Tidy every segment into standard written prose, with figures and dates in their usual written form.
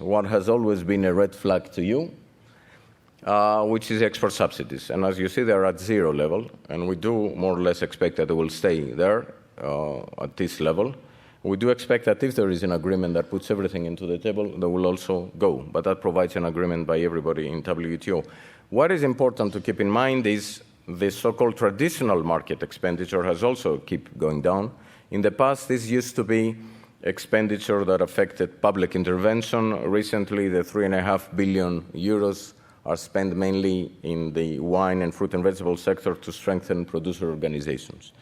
what has always been a red flag to you, which is export subsidies. And as you see, they're at zero level, and we do more or less expect that they will stay there at this level. We do expect that if there is an agreement that puts everything into the table, they will also go, but that provides an agreement by everybody in WTO. What is important to keep in mind is the so-called traditional market expenditure has also kept going down. In the past, this used to be expenditure that affected public intervention. Recently, the 3.5 billion euros are spent mainly in the wine and fruit and vegetable sector to strengthen producer organizations.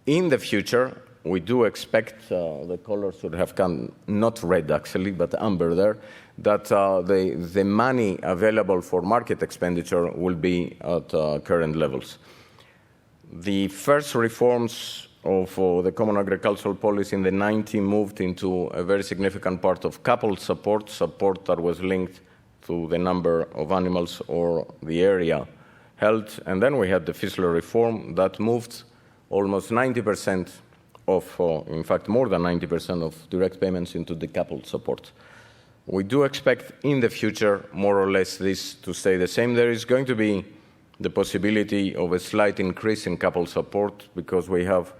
In the future, we do expect, the colors should have come, not red actually, but amber there, that the money available for market expenditure will be at current levels. The first reforms of the Common Agricultural Policy in the 90s moved into a very significant part of coupled support that was linked to the number of animals or the area held. And then we had the Fischler reform that moved almost 90% of, in fact, more than 90% of direct payments into decoupled support. We do expect in the future, more or less, this to stay the same. There is going to be the possibility of a slight increase in coupled support because we have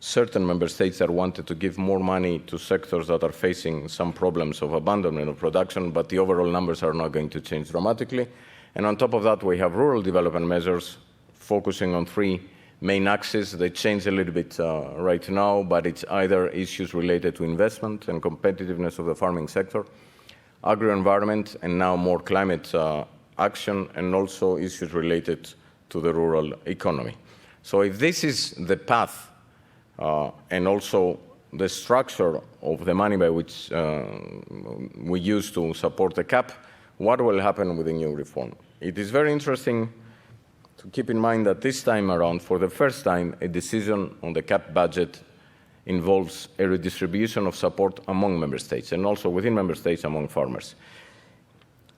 certain member states that wanted to give more money to sectors that are facing some problems of abandonment of production, but the overall numbers are not going to change dramatically. And on top of that, we have rural development measures focusing on three main axes. They change a little bit right now, but it's either issues related to investment and competitiveness of the farming sector, agro-environment, and now more climate action, and also issues related to the rural economy. So if this is the path and also the structure of the money by which we use to support the CAP, what will happen with the new reform? It is very interesting to keep in mind that this time around, for the first time, a decision on the CAP budget involves a redistribution of support among member states and also within member states among farmers.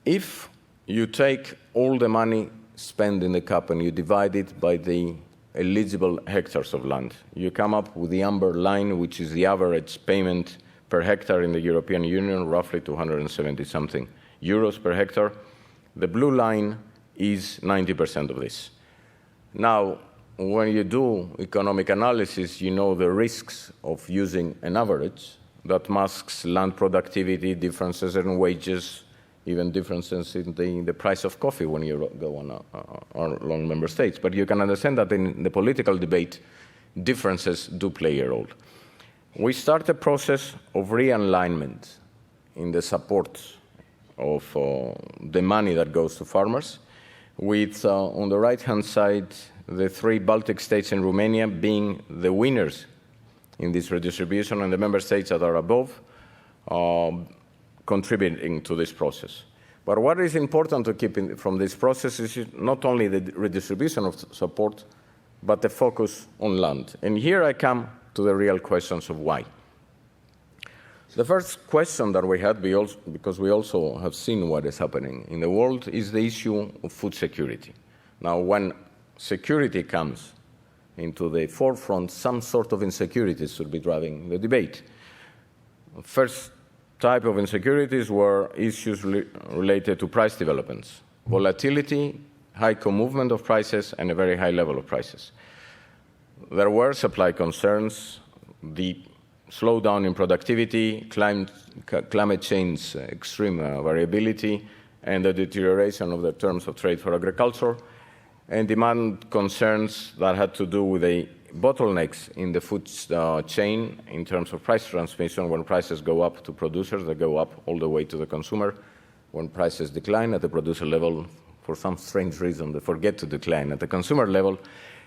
If you take all the money spent in the CAP and you divide it by the eligible hectares of land, you come up with the amber line, which is the average payment per hectare in the European Union, roughly 270-something euros per hectare. The blue line is 90% of this. Now, when you do economic analysis, you know the risks of using an average that masks land productivity, differences in wages, even differences in the price of coffee when you go on along member states. But you can understand that in the political debate, differences do play a role. We start a process of realignment in the support of the money that goes to farmers, with, on the right-hand side, the three Baltic states and Romania being the winners in this redistribution, and the member states that are above contributing to this process. But what is important to keep from this process is not only the redistribution of support, but the focus on land. And here I come to the real questions of why. The first question that we had, because we also have seen what is happening in the world, is the issue of food security. Now, when security comes into the forefront, some sort of insecurities should be driving the debate. First type of insecurities were issues related to price developments, volatility, high co-movement of prices, and a very high level of prices. There were supply concerns, the slowdown in productivity, climate change, extreme variability, and the deterioration of the terms of trade for agriculture, and demand concerns that had to do with the bottlenecks in the food chain in terms of price transmission. When prices go up to producers, they go up all the way to the consumer. When prices decline at the producer level, for some strange reason, they forget to decline at the consumer level.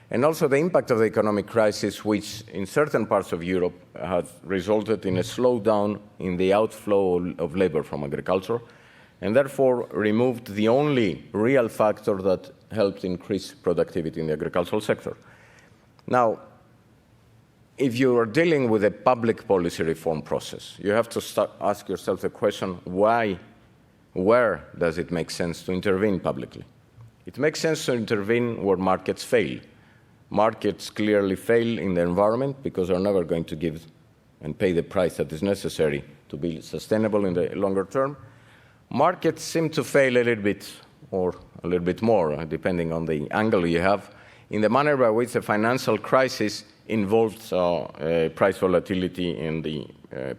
And also the impact of the economic crisis, which in certain parts of Europe has resulted in a slowdown in the outflow of labor from agriculture, and therefore removed the only real factor that helped increase productivity in the agricultural sector. Now, if you are dealing with a public policy reform process, you have to ask yourself the question, where does it make sense to intervene publicly? It makes sense to intervene where markets fail. Markets clearly fail in the environment because they're never going to give and pay the price that is necessary to be sustainable in the longer term. Markets seem to fail a little bit, or a little bit more, depending on the angle you have, in the manner by which the financial crisis involved price volatility in the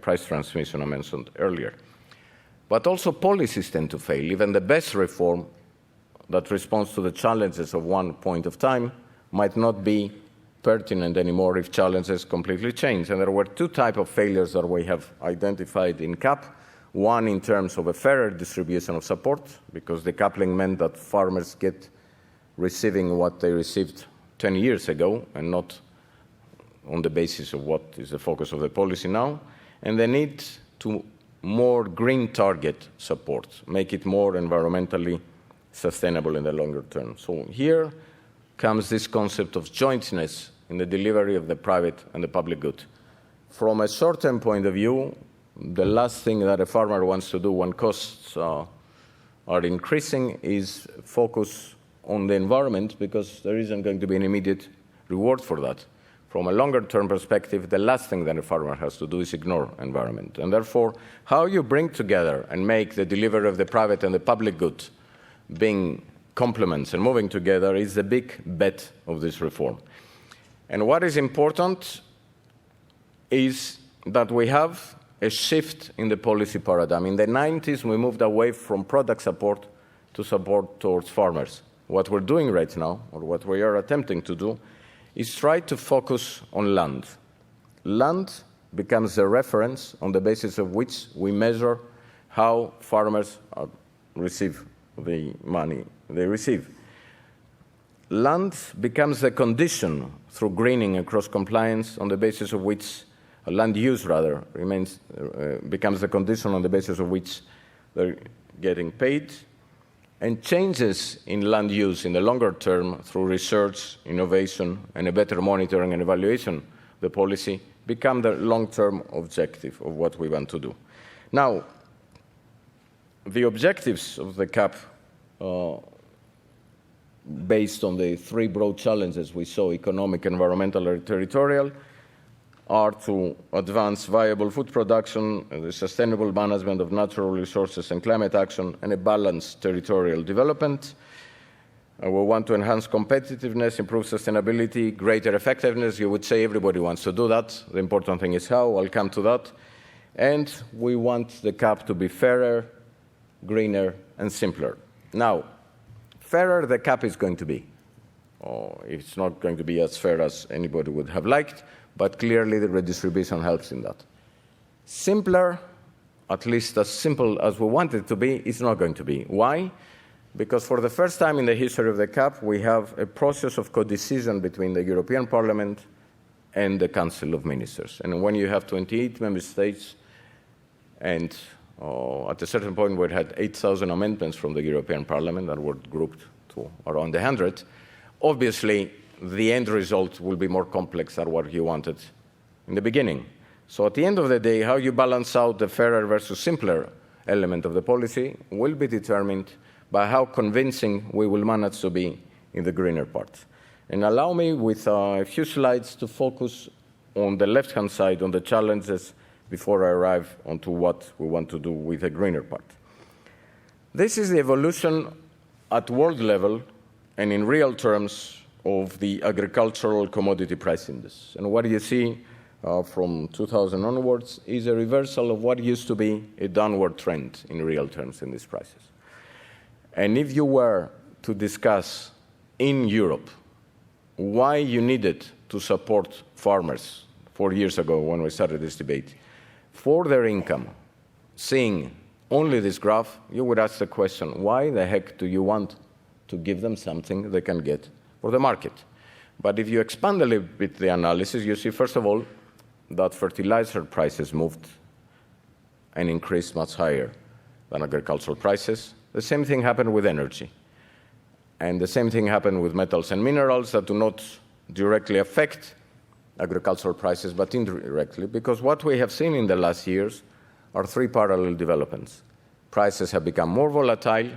price transmission I mentioned earlier. But also policies tend to fail. Even the best reform that responds to the challenges of one point of time might not be pertinent anymore if challenges completely change. And there were two types of failures that we have identified in CAP. One in terms of a fairer distribution of support, because decoupling meant that farmers get receiving what they received 10 years ago and not on the basis of what is the focus of the policy now, and the need to more green target support, make it more environmentally sustainable in the longer term. So here comes this concept of jointness in the delivery of the private and the public good. From a short-term point of view, the last thing that a farmer wants to do when costs are increasing is focus on the environment, because there isn't going to be an immediate reward for that. From a longer-term perspective, the last thing that a farmer has to do is ignore environment. And therefore, how you bring together and make the delivery of the private and the public good being complements and moving together is the big bet of this reform. And what is important is that we have a shift in the policy paradigm. In the 90s, we moved away from product support to support towards farmers. What we're doing right now, or what we are attempting to do, is try to focus on land. Land becomes the reference on the basis of which we measure how farmers receive the money they receive. Land becomes the condition through greening and cross-compliance on the basis of which land use, rather, becomes the condition on the basis of which they're getting paid, and changes in land use in the longer term through research, innovation, and a better monitoring and evaluation of the policy become the long-term objective of what we want to do. Now, the objectives of the CAP, based on the three broad challenges we saw, economic, environmental, and territorial, are to advance viable food production, the sustainable management of natural resources and climate action, and a balanced territorial development. We want to enhance competitiveness, improve sustainability, greater effectiveness. You would say everybody wants to do that. The important thing is how. I'll come to that. And we want the CAP to be fairer, greener, and simpler. Now, fairer the CAP is going to be. It's not going to be as fair as anybody would have liked, but clearly the redistribution helps in that. Simpler, at least as simple as we want it to be, is not going to be. Why? Because for the first time in the history of the CAP, we have a process of co-decision between the European Parliament and the Council of Ministers. And when you have 28 member states, and at a certain point we had 8,000 amendments from the European Parliament that were grouped to around 100, obviously the end result will be more complex than what you wanted in the beginning. So at the end of the day, how you balance out the fairer versus simpler element of the policy will be determined by how convincing we will manage to be in the greener part. And allow me, with a few slides, to focus on the left-hand side on the challenges before I arrive onto what we want to do with the greener part. This is the evolution at world level and in real terms of the agricultural commodity price index. And what you see from 2000 onwards is a reversal of what used to be a downward trend in real terms in these prices. And if you were to discuss in Europe why you needed to support farmers 4 years ago when we started this debate for their income, seeing only this graph, you would ask the question, why the heck do you want to give them something they can get for the market? But if you expand a little bit the analysis, you see, first of all, that fertilizer prices moved and increased much higher than agricultural prices. The same thing happened with energy. And the same thing happened with metals and minerals that do not directly affect agricultural prices, but indirectly, because what we have seen in the last years are three parallel developments. Prices have become more volatile,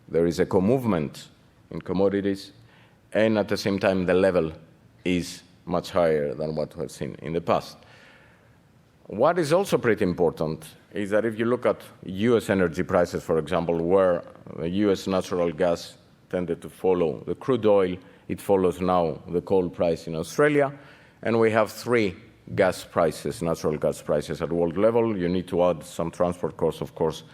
there is a co-movement in commodities, and at the same time the level is much higher than what we have seen in the past. What is also pretty important is that if you look at US energy prices, for example, where the US natural gas tended to follow the crude oil, it follows now the coal price in Australia, and we have three gas prices, natural gas prices at world level. You need to add some transport costs, of course,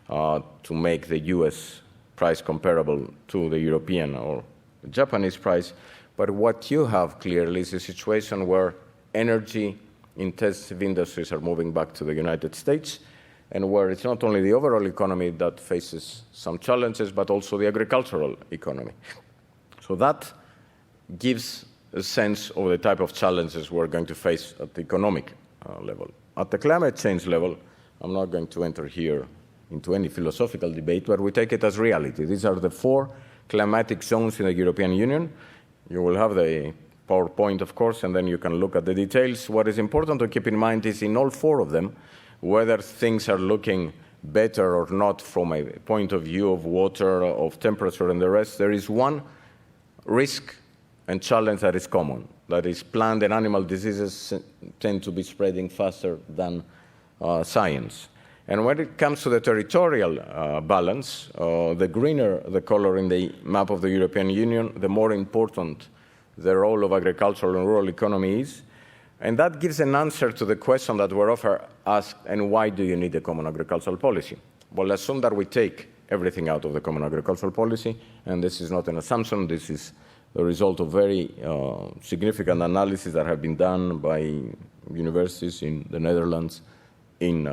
to make the US price comparable to the European or the Japanese price. But what you have clearly is a situation where energy-intensive industries are moving back to the United States, and where it's not only the overall economy that faces some challenges, but also the agricultural economy. So that gives a sense of the type of challenges we're going to face at the economic level. At the climate change level, I'm not going to enter here into any philosophical debate, but we take it as reality. These are the 4 climatic zones in the European Union. You will have the PowerPoint, of course, and then you can look at the details. What is important to keep in mind is in all 4 of them, whether things are looking better or not from a point of view of water, of temperature, and the rest, there is one risk and challenge that is common. That is, plant and animal diseases tend to be spreading faster than science. And when it comes to the territorial balance, the greener the color in the map of the European Union, the more important the role of agricultural and rural economy is. And that gives an answer to the question that we're often asked, and why do you need a common agricultural policy? Well, assume that we take everything out of the common agricultural policy, and this is not an assumption, this is the result of very significant analysis that have been done by universities in the Netherlands, in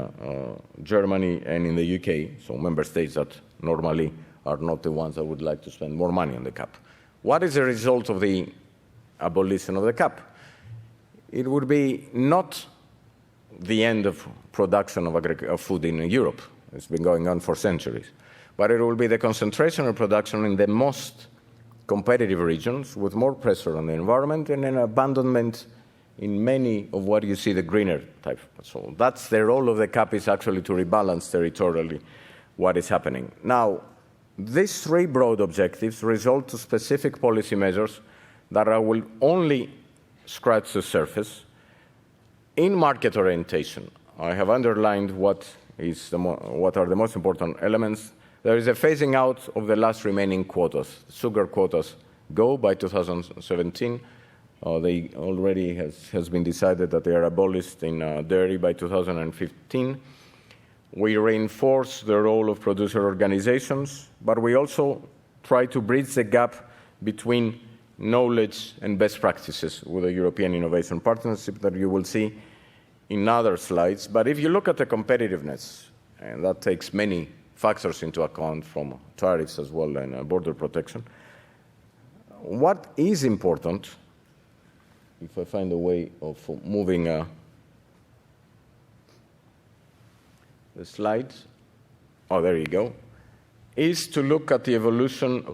Germany, and in the UK, so member states that normally are not the ones that would like to spend more money on the CAP. What is the result of the abolition of the CAP? It would be not the end of production of food in Europe. It's been going on for centuries. But it will be the concentration of production in the most competitive regions with more pressure on the environment and an abandonment in many of what you see the greener type. So that's the role of the CAP, is actually to rebalance territorially what is happening. Now, these 3 broad objectives result to specific policy measures that will only scratch the surface in market orientation. I have underlined what are the most important elements. There is a phasing out of the last remaining quotas. Sugar quotas go by 2017. They already has been decided that they are abolished in dairy by 2015. We reinforce the role of producer organizations, but we also try to bridge the gap between knowledge and best practices with the European Innovation Partnership that you will see in other slides. But if you look at the competitiveness, and that takes many factors into account, from tariffs as well and border protection, what is important, if I find a way of moving the slides, oh, there you go, is to look at the evolution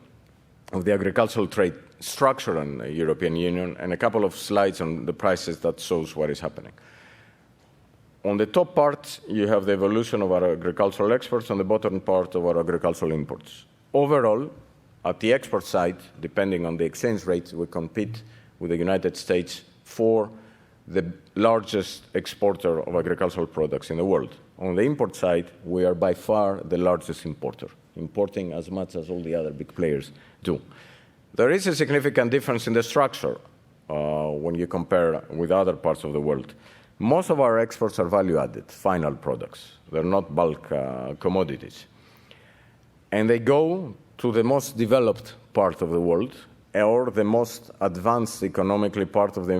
of the agricultural trade structure in the European Union, and a couple of slides on the prices that shows what is happening. On the top part, you have the evolution of our agricultural exports, on the bottom part of our agricultural imports. Overall, at the export side, depending on the exchange rate, we compete with the United States for the largest exporter of agricultural products in the world. On the import side, we are by far the largest importer, importing as much as all the other big players do. There is a significant difference in the structure when you compare with other parts of the world. Most of our exports are value-added, final products. They're not bulk commodities. And they go to the most developed part of the world, or the most advanced economically part of the